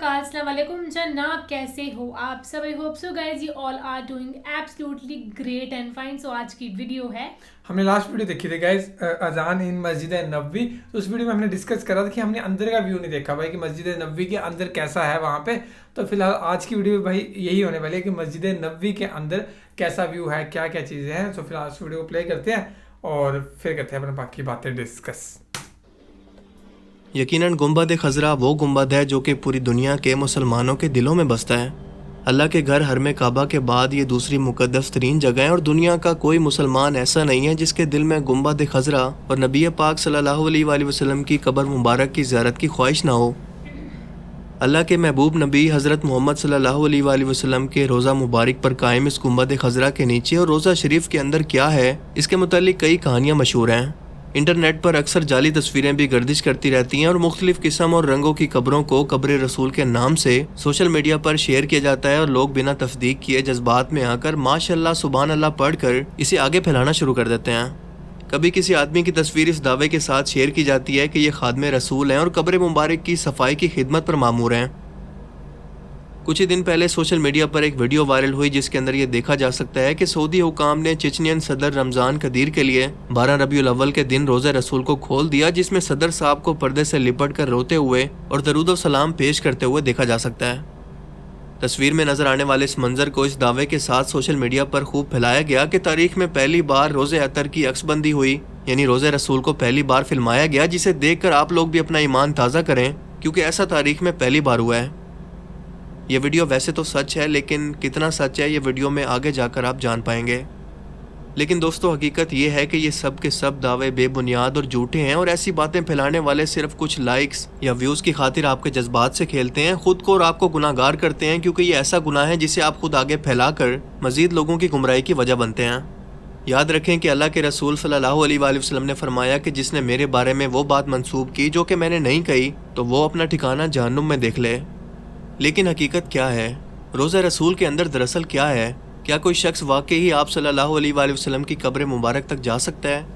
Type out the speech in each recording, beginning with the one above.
वबरकातुहू। अस्सलाम वालेकुम जनाब, कैसे हो आप सब? I hope so guys you all are doing absolutely great and fine. So आज की वीडियो है, हमने लास्ट वीडियो देखी थी गाइस, अजान इन मस्जिद नबवी। तो उस वीडियो में हमने डिस्कस करा था कि हमने अंदर का व्यू नहीं देखा भाई कि मस्जिद नबवी के अंदर कैसा है वहाँ पे। तो फिलहाल आज की वीडियो में भाई यही होने वाली है कि मस्जिद नबवी के अंदर कैसा व्यू है, क्या क्या चीज़ें हैं। तो फिलहाल इस वीडियो को प्ले करते हैं और फिर करते हैं अपने बाकी बातें डिस्कस। यकीनन गुंबद खज़रा वो गुंबद है जो कि पूरी दुनिया के मुसलमानों के दिलों में बसता है। अल्लाह के घर हरम काबा के बाद ये दूसरी मुक़द्दस तरीन जगह है और दुनिया का कोई मुसलमान ऐसा नहीं है जिसके दिल में गुंबद खज़रा और नबी पाक सल्लल्लाहु अलैहि वसल्लम की कब्र मुबारक की ज़ियारत की ख्वाहिश ना हो। अल्लाह के महबूब नबी हज़रत मोहम्मद सल्लल्लाहु अलैहि वसल्लम के रोज़ा मुबारक पर कायम इस गुंबद खज़रा के नीचे और रोज़ा शरीफ के अंदर क्या है, इसके मुतालिक कई कहानियाँ मशहूर हैं। इंटरनेट पर अक्सर जाली तस्वीरें भी गर्दिश करती रहती हैं और मुख्तलिफ किस्म और रंगों की कब्रों को कब्र रसूल के नाम से सोशल मीडिया पर शेयर किया जाता है और लोग बिना तस्दीक किए जज्बात में आकर माशाअल्लाह सुभान अल्लाह पढ़कर इसे आगे फैलाना शुरू कर देते हैं। कभी किसी आदमी की तस्वीर इस दावे के साथ शेयर की जाती है कि ये खादमे रसूल हैं और कब्र मुबारक की सफाई की खिदमत पर मामूर हैं। कुछ ही दिन पहले सोशल मीडिया पर एक वीडियो वायरल हुई जिसके अंदर ये देखा जा सकता है कि सऊदी हुकाम ने चेचनियन सदर रमज़ान कदीर के लिए 12 रबीउल अव्वल के दिन रोज़े रसूल को खोल दिया, जिसमें सदर साहब को पर्दे से लिपट कर रोते हुए और दरूद व सलाम पेश करते हुए देखा जा सकता है। तस्वीर में नजर आने वाले इस मंजर को इस दावे के साथ सोशल मीडिया पर खूब फैलाया गया कि तारीख में पहली बार रोज़े अतर की अक्सबंदी हुई, यानी रोज़े रसूल को पहली बार फिल्माया गया, जिसे देखकर आप लोग भी अपना ईमान ताज़ा करें क्योंकि ऐसा तारीख में पहली बार हुआ है। ये वीडियो वैसे तो सच है, लेकिन कितना सच है ये वीडियो में आगे जाकर आप जान पाएंगे। लेकिन दोस्तों हकीकत ये है कि ये सब के सब दावे बेबुनियाद और झूठे हैं और ऐसी बातें फैलाने वाले सिर्फ कुछ लाइक्स या व्यूज़ की खातिर आपके जज्बात से खेलते हैं, खुद को और आपको गुनाहगार करते हैं, क्योंकि ये ऐसा गुनाह है जिसे आप खुद आगे फैलाकर मजीद लोगों की गुमराही की वजह बनते हैं। याद रखें कि अल्लाह के रसूल सल्लल्लाहु अलैहि वसल्लम ने फरमाया कि जिसने मेरे बारे में वो बात मंसूब की जो कि मैंने नहीं कही तो वो अपना ठिकाना जहन्नुम में देख ले। लेकिन हकीकत क्या है? रोज़ा रसूल के अंदर दरअसल क्या है? क्या कोई शख्स वाकई ही आप सल्लल्लाहु अलैहि वसल्लम की कब्र मुबारक तक जा सकता है?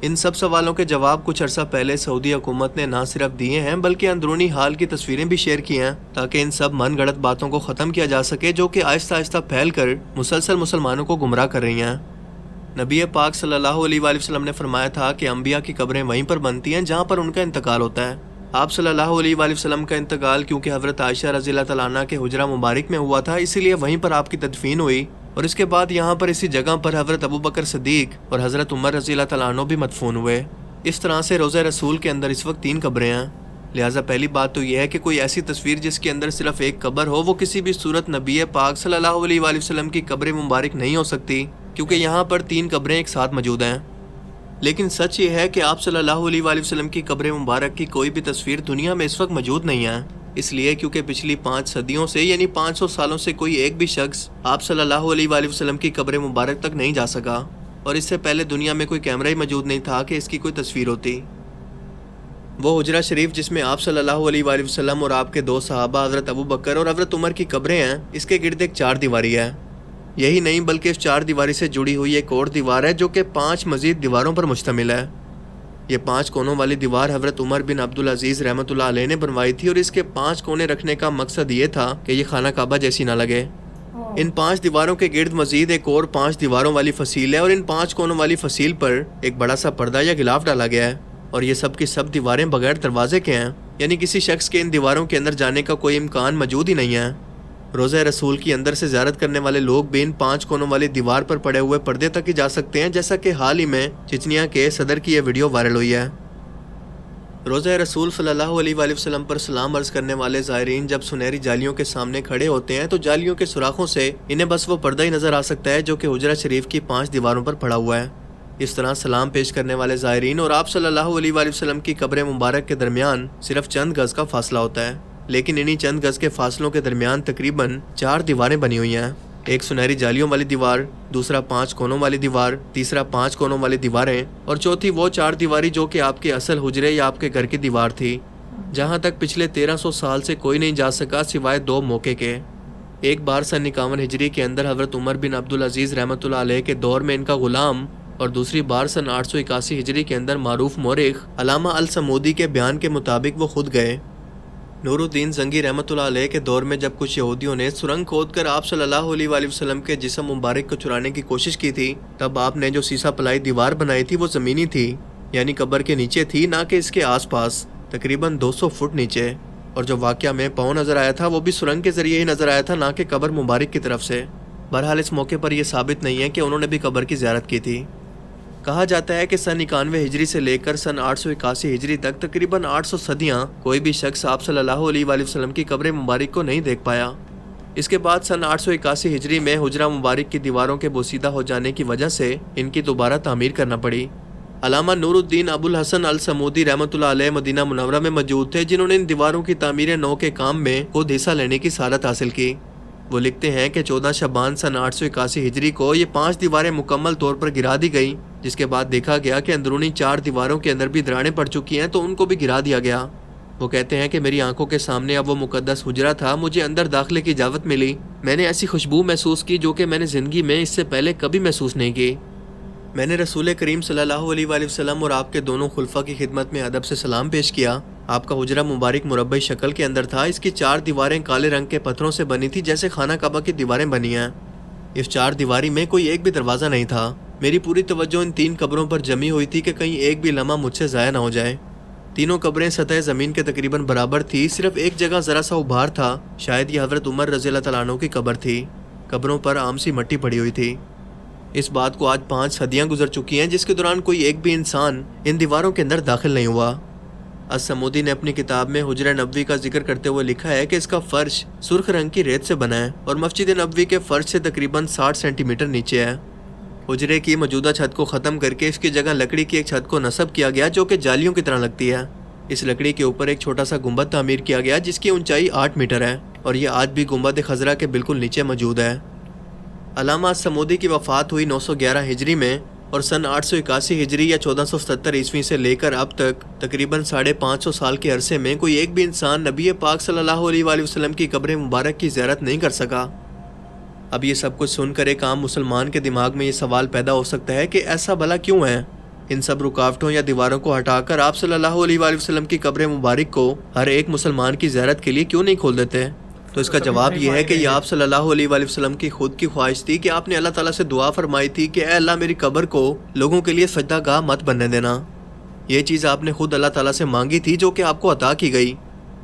इन सब सवालों के जवाब कुछ अरसा पहले सऊदी हुकूमत ने ना सिर्फ दिए हैं बल्कि अंदरूनी हाल की तस्वीरें भी शेयर की हैं, ताकि इन सब मन गढ़ंत बातों को ख़त्म किया जा सके जो कि आहिस्ता आहिस्ता फैल कर मुसलसल मुसलमानों को गुमराह कर रही हैं। नबी पाक सल्लल्लाहु अलैहि वसल्लम ने फरमाया था कि अम्बिया की कब्रें वहीं पर बनती हैं जहाँ पर उनका इंतकाल होता है। आप सल्लल्लाहु अलैहि वसल्लम का इंतकाल क्योंकि हज़रत आयशा रज़ियल्लाहु तआला अन्हा के हुजरा मुबारक में हुआ था, इसीलिए वहीं पर आपकी तदफीन हुई और इसके बाद यहाँ पर इसी जगह पर हज़रत अबू बकर सिद्दीक और हज़रत उमर रज़ियल्लाहु तआला अन्हु भी मदफून हुए। इस तरह से रोज़ा रसूल के अंदर इस वक्त 3 कब्रें हैं। लिहाजा पहली बात तो यह है कि कोई ऐसी तस्वीर जिसके अंदर सिर्फ एक कब्र हो वो किसी भी सूरत नबी पाक सल्लल्लाहु अलैहि वसल्लम की कब्र मुबारक नहीं हो सकती, क्योंकि यहाँ पर 3 कब्रें एक साथ मौजूद हैं। लेकिन सच ये है कि आप सल्लल्लाहु अलैहि वसल्लम की कब्र मुबारक की कोई भी तस्वीर दुनिया में इस वक्त मौजूद नहीं है। इसलिए क्योंकि पिछली 5 सदियों से यानी 500 सालों से कोई एक भी शख्स आप सल्लल्लाहु अलैहि वसल्लम की कब्र मुबारक तक नहीं जा सका, और इससे पहले दुनिया में कोई कैमरा ही मौजूद नहीं था कि इसकी कोई तस्वीर होती। वो हुजरा शरीफ जिसमें आप सल्लल्लाहु अलैहि वसल्लम और आपके 2 सहाबा हज़रत अबू बकर और हज़रत उमर की कब्रें हैं, इसके गिर्द एक 4 दीवारी है। यही नहीं बल्कि इस 4 दीवारी से जुड़ी हुई एक और दीवार है जो कि 5 मजीद दीवारों पर मुश्तमिल है। ये 5 कोनों वाली दीवार हज़रत उमर बिन अब्दुल अजीज़ रहमतुल्लाह अलैह ने बनवाई थी और इसके 5 कोने रखने का मकसद ये था कि ये खाना काबा जैसी ना लगे। इन 5 दीवारों के गिर्द मजीद एक और 5 दीवारों वाली फसील है और इन 5 कोनों वाली फसील पर एक बड़ा सा पर्दा या गिलाफ डाला गया है, और ये सब की सब दीवारें बगैर दरवाजे के हैं, यानी किसी शख्स के इन दीवारों के अंदर जाने का कोई इम्कान मौजूद ही नहीं है। रोज़ा रसूल की अंदर से ज़ियारत करने वाले लोग भी इन 5 कोनों वाली दीवार पर पड़े हुए पर्दे तक ही जा सकते हैं, जैसा कि हाल ही में चेचनिया के सदर की यह वीडियो वायरल हुई है। रोज़ा रसूल सल्लल्लाहु अलैहि वसल्लम पर सलाम अर्ज़ करने वाले ज़ायरीन जब सुनहरी जालियों के सामने खड़े होते हैं तो जालियों के सुराखों से इन्हें बस वो पर्दा ही नज़र आ सकता है जो कि हुजरा शरीफ की 5 दीवारों पर पड़ा हुआ है। इस तरह सलाम पेश करने वाले ज़ायरीन और आप सल्लल्लाहु अलैहि वसल्लम की कब्र मुबारक के दरमियान सिर्फ चंद गज़ का फासला होता है, लेकिन इन्हीं चंद गज़ के फासलों के दरमियान तकरीबन 4 दीवारें बनी हुई हैं। एक सुनहरी जालियों वाली दीवार, दूसरा 5 कोनों वाली दीवार, तीसरा 5 कोनों वाली दीवारें और चौथी वो 4 दीवारी जो कि आपके असल हुजरे या आपके घर की दीवार थी, जहाँ तक पिछले 1300 साल से कोई नहीं जा सका सिवाय 2 मौके के। एक बार सन 51 हिजरी के अंदर हज़रत उमर बिन अब्दुल अजीज़ रहमतुल्लाह अलैह के दौर में इनका गुलाम, और दूसरी बार सन 881 हिजरी के अंदर मारूफ मौरिख अलामा अल समूदी के बयान के मुताबिक वो खुद गए। नूरुद्दीन जंगी रहमतुल्लाह अलैह के दौर में जब कुछ यहूदियों ने सुरंग खोदकर आप सल्लल्लाहु अलैहि वसल्लम के जिस्म मुबारक को चुराने की कोशिश की थी, तब आपने जो सीसा पलाई दीवार बनाई थी वो ज़मीनी थी, यानी कब्र के नीचे थी, ना कि इसके आसपास, तकरीबन 200 फुट नीचे। और जो वाक़या में पाँव नज़र आया था वो भी सुरंग के ज़रिए ही नज़र आया था, ना कि कब्र मुबारक की तरफ से। बहरहाल इस मौके पर यह साबित नहीं है कि उन्होंने भी कब्र की ज़ियारत की थी। कहा जाता है कि सन 91 हिजरी से लेकर सन 881 हिजरी तक तकरीबन 800 सदियां कोई भी शख्स आप सल्लल्लाहु अलैहि वसल्लम की कब्र मुबारक को नहीं देख पाया। इसके बाद सन 881 हिजरी में हुजरा मुबारक की दीवारों के बोसीदा हो जाने की वजह से इनकी दोबारा तामीर करना पड़ी। अल्लामा नूरुद्दीन अबुल हसन अल समूदी रहमतुल्लाह अलैह मदीना मुनव्वरा में मौजूद थे, जिन्होंने इन दीवारों की तामीर नौ के काम में खुद हिस्सा लेने की सआदत हासिल की। वो लिखते हैं कि 14 शबान सन 881 हिजरी को ये 5 दीवारें मुकम्मल तौर पर गिरा दी गई, जिसके बाद देखा गया कि अंदरूनी 4 दीवारों के अंदर भी दरारें पड़ चुकी हैं, तो उनको भी गिरा दिया गया। वो कहते हैं कि मेरी आंखों के सामने अब वो मुकद्दस हुजरा था, मुझे अंदर दाखिले की इजाज़त मिली, मैंने ऐसी खुशबू महसूस की जो कि मैंने ज़िंदगी में इससे पहले कभी महसूस नहीं की। मैंने रसूल करीम सल्लल्लाहु अलैहि वसल्लम और आपके दोनों खुलफा की खिदमत में अदब से सलाम पेश किया। आपका हुजरा मुबारक मुरब्बई शक्ल के अंदर था। इसकी 4 दीवारें काले रंग के पत्थरों से बनी थी, जैसे खाना काबा की दीवारें बनी हैं। इस 4 दीवारी में कोई एक भी दरवाज़ा नहीं था। मेरी पूरी तवज्जो इन 3 कब्रों पर जमी हुई थी कि कहीं एक भी लम्हा मुझसे ज़ाया ना हो जाए। तीनों कब्रें सतह ज़मीन के तकरीबन बराबर थी, सिर्फ एक जगह ज़रा सा उभार था, शायद ये हज़रत उमर रज़ियल्लाहु तआला अन्हु की कब्र थी। कब्रों पर आम सी मट्टी पड़ी हुई थी। इस बात को आज 5 सदियाँ गुजर चुकी हैं, जिसके दौरान कोई एक भी इंसान इन दीवारों के अंदर दाखिल नहीं हुआ। अस-समूदी ने अपनी किताब में हुजरा नबवी का जिक्र करते हुए लिखा है कि इसका फर्श सुर्ख रंग की रेत से बना है और मस्जिद नबवी के फर्श से तकरीबन 60 सेंटीमीटर नीचे है। हुजरे की मौजूदा छत को ख़त्म करके इसकी जगह लकड़ी की एक छत को नस्ब किया गया, जो कि जालियों की तरह लगती है। इस लकड़ी के ऊपर एक छोटा सा गुंबद तामीर किया गया, जिसकी ऊंचाई 8 मीटर है और यह आज भी गुंबद खजरा के बिल्कुल नीचे मौजूद है। अल्लामा अस-समूदी की वफ़ात हुई 911 हिजरी में और सन 881 हिजरी या 1477 ईस्वी से लेकर अब तक तकरीबन 550 साल के अरसे में कोई एक भी इंसान नबी पाक सल्लल्लाहु अलैहि वसल्लम की कब्र मुबारक की ज़ियारत नहीं कर सका। अब ये सब कुछ सुनकर एक आम मुसलमान के दिमाग में ये सवाल पैदा हो सकता है कि ऐसा भला क्यों है? इन सब रुकावटों या दीवारों को हटाकर आप सल्लल्लाहु अलैहि वसल्लम की कब्र मुबारक को हर एक मुसलमान की ज़ियारत के लिए क्यों नहीं खोल देते? तो इसका जवाब यह है कि यह आप सल्लल्लाहु अलैहि वसल्लम की खुद की ख्वाहिश थी कि आपने अल्लाह ताला से दुआ फरमाई थी कि ऐ अल्लाह मेरी कब्र को लोगों के लिए सजदा गाह मत बनने देना। ये चीज़ आपने खुद अल्लाह ताला से मांगी थी, जो कि आपको अता की गई।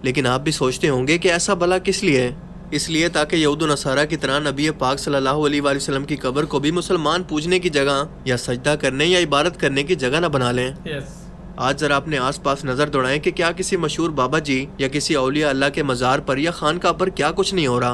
लेकिन आप भी सोचते होंगे कि ऐसा भला किस लिए? इसलिए ताकि यहूद व नसारा की तरह नबी पाक सल्लल्लाहु अलैहि वसल्लम की कब्र को भी मुसलमान पूजने की जगह या सजदा करने या इबादत करने की जगह न बना लें। आज ज़रा अपने आसपास नज़र दौड़ाएं कि क्या किसी मशहूर बाबा जी या किसी औलिया अल्लाह के मज़ार पर या खानका पर क्या कुछ नहीं हो रहा?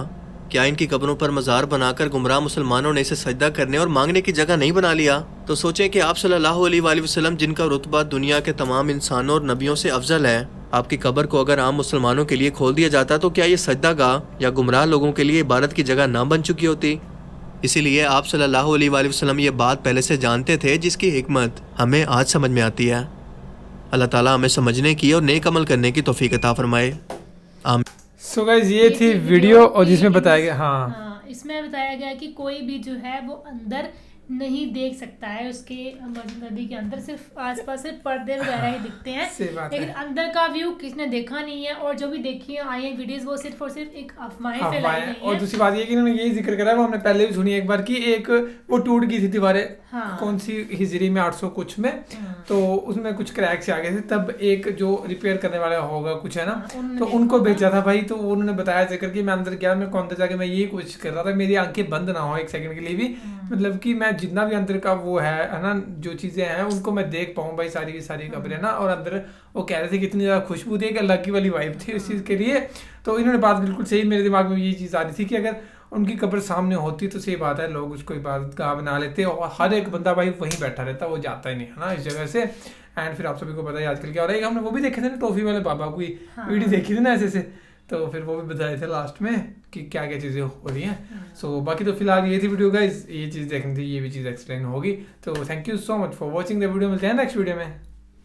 क्या इनकी कब्रों पर मज़ार बनाकर गुमराह मुसलमानों ने इसे सजदा करने और मांगने की जगह नहीं बना लिया? तो सोचें कि आप सल्लल्लाहु अलैहि वसल्लम, जिनका रुतबा दुनिया के तमाम इंसानों और नबियों से अफजल है, आपकी कब्र को अगर आम मुसलमानों के लिए खोल दिया जाता तो क्या ये सजदा गाह या गुमराह लोगों के लिए इबादत की जगह ना बन चुकी होती? इसीलिए आप सल्लल्लाहु अलैहि वसल्लम ये बात पहले से जानते थे, जिसकी हिकमत हमें आज समझ में आती है। अल्लाह ताला हमें समझने की और नेक अमल करने की तौफीक अता फरमाए। आमीन। सो गाइस ये थी वीडियो और जिसमें बताया गया हाँ इसमें बताया गया कि कोई भी जो है वो अंदर नहीं देख सकता है, उसके नदी के अंदर सिर्फ आसपास से पर्दे वगैरह ही दिखते हैं, लेकिन अंदर का व्यू किसने देखा नहीं है। और जो भी देखी आई है वीडियोस वो सिर्फ और सिर्फ एक अफवाहें फैलाई गई हैं। और दूसरी बात ये कि इन्होंने यही जिक्र करा, वो हमने पहले भी सुनी एक बार कि एक वो टूट गई थी दीवारें, कौन सी हिजरी में 800 कुछ में, तो उसमें कुछ क्रैक्स आ गए थे, तब एक जो रिपेयर करने वाला होगा कुछ है ना, तो उनको भेजा था भाई। तो उन्होंने बताया जिक्र कि मैं अंदर गया, मैं काउंटर जाके मैं यही कोशिश कर रहा था मेरी आंखें बंद ना हो एक सेकंड के लिए भी, मतलब कि मैं जितना भी अंदर का वो है ना जो चीज़ें हैं उनको मैं देख पाऊँ भाई, सारी की सारी कब्रें ना। और अंदर वो कह रहे थे कि इतनी ज़्यादा खुशबू थी, एक अलग वाली वाइब थी उस चीज़ के लिए। तो इन्होंने बात बिल्कुल सही, मेरे दिमाग में यही चीज़ आ रही थी कि अगर उनकी कब्र सामने होती तो सही बात है, लोग उसको इबादत गाह बना लेते और हर एक बंदा भाई वहीं बैठा रहता, वो जाता ही नहीं है ना इस जगह से। एंड फिर आप सभी को पता है आजकल क्या हो रहा है, हमने वो भी देखे थे ना टॉफी वाले बाबा की वीडियो देखी थी ना ऐसे से, तो फिर वो भी बताए थे लास्ट में कि क्या क्या चीज़ें हो रही हैं। सो बाकी तो फिलहाल ये थी वीडियो गाइस, ये चीज़ देखनी थी, ये भी चीज़ एक्सप्लेन होगी। तो thank you so much for watching the video, मिलते हैं नेक्स्ट वीडियो में।